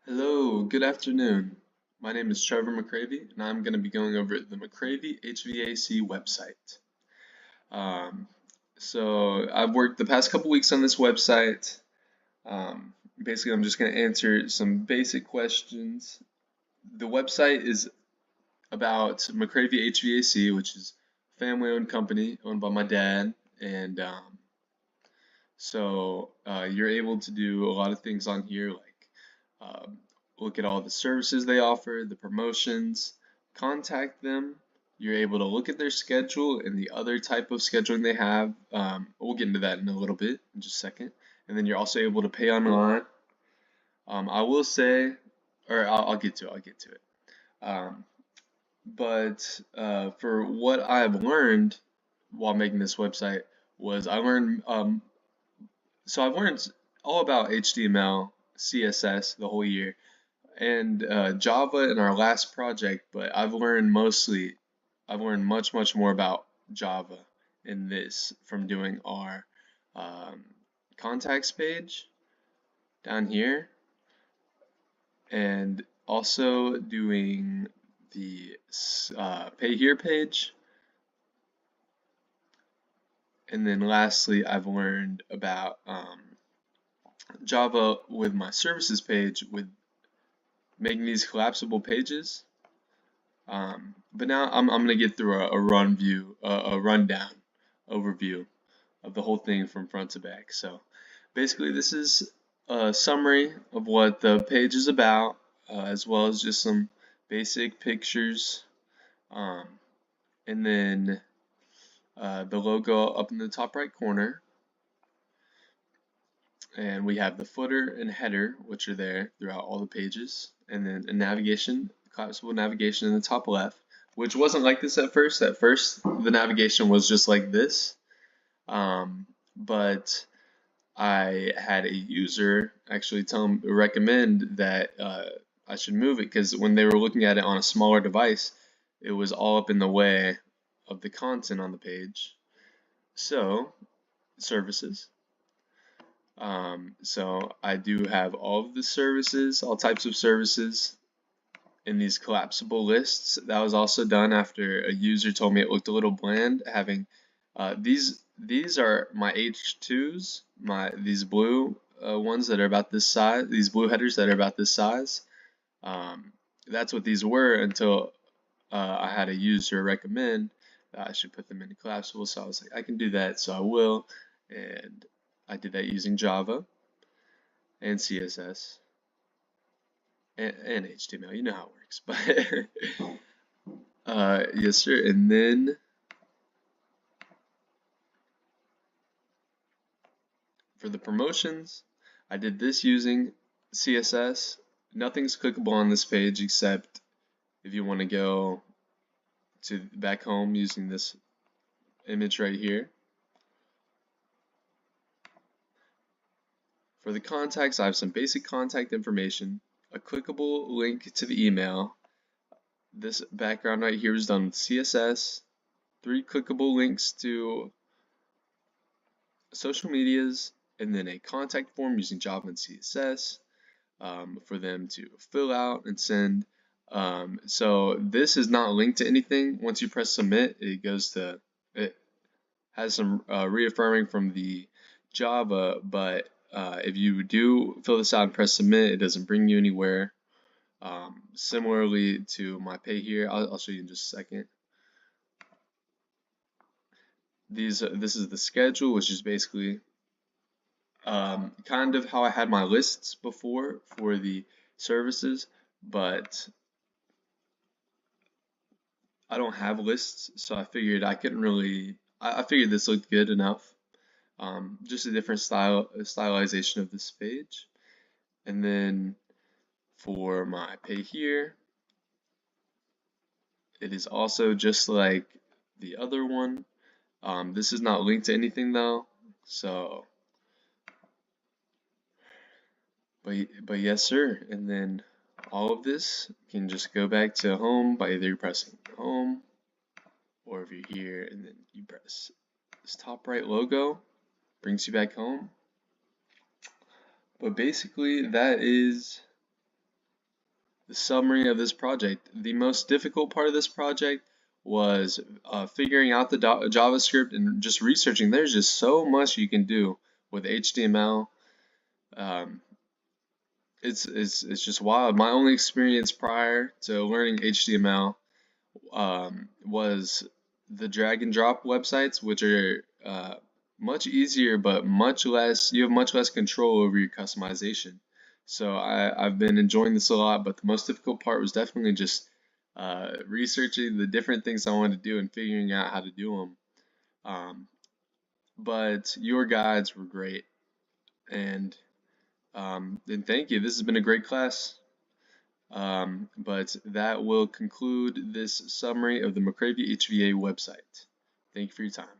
Hello, good afternoon. My name is Trevor Mccavy, and I'm going to be going over the Mccavy HVAC website. Um, so I've worked the past couple weeks on this website. Basically, I'm just going to answer some basic questions. The website is about Mccavy HVAC, which is a family-owned company owned by my dad, and you're able to do a lot of things on here, like um, look at all the services they offer, the promotions, contact them. You're able to look at their schedule and the other type of scheduling they have. We'll get into that in a little bit, in just a second. And then you're also able to pay online. I will say, or I'll get to it. I'll get to it. Um, but for what I've learned while making this website was I've learned all about HTML, CSS the whole year, and Java in our last project, but I've learned much more about Java in this from doing our um, contacts page down here, and also doing the pay here page. And then lastly, I've learned about Java with my services page with making these collapsible pages. But now I'm gonna get through a rundown overview of the whole thing from front to back. So basically, this is a summary of what the page is about, as well as just some basic pictures, um, and then the logo up in the top right corner. And we have the footer and header, which are there throughout all the pages, and then a navigation, collapsible navigation in the top left, which wasn't like this at first. At first, the navigation was just like this, but I had a user actually recommend that I should move it because when they were looking at it on a smaller device, it was all up in the way of the content on the page. So, services. So I do have all of the services, all types of services in these collapsible lists. That was also done after a user told me it looked a little bland having these are my H2s, these blue ones that are about this size, these blue headers that are about this size. That's what these were until I had a user recommend that I should put them into collapsible. So I was like, I can do that, so I will. And I did that using Java and CSS and HTML. You know how it works. But yes, sir. And then for the promotions, I did this using CSS. Nothing's clickable on this page except if you want to go to back home using this image right here. For the contacts, I have some basic contact information, a clickable link to the email. This background right here is done with CSS, 3 clickable links to social medias, and then a contact form using Java and CSS for them to fill out and send. So this is not linked to anything. Once you press submit, it has some reaffirming from the Java, but if you do fill this out and press submit, it doesn't bring you anywhere. Similarly to my pay here, I'll show you in just a second. This is the schedule, which is basically kind of how I had my lists before for the services, but I don't have lists, so I figured I couldn't really. I figured this looked good enough. Just a different stylization of this page, and then for my pay here, it is also just like the other one. This is not linked to anything though, so. But yes, sir. And then all of this can just go back to home by either pressing home, or if you're here and then you press this top right logo, brings you back home. But basically that is the summary of this project. The most difficult part of this project was figuring out the JavaScript and just researching. There's just so much you can do with HTML. Um, it's just wild. My only experience prior to learning HTML was the drag and drop websites, which are much easier, but much less, you have much less control over your customization. So I've been enjoying this a lot, but the most difficult part was definitely just researching the different things I wanted to do and figuring out how to do them. Um, but your guides were great, and thank you. This has been a great class. But that will conclude this summary of the Mccavy HVAC website. Thank you for your time.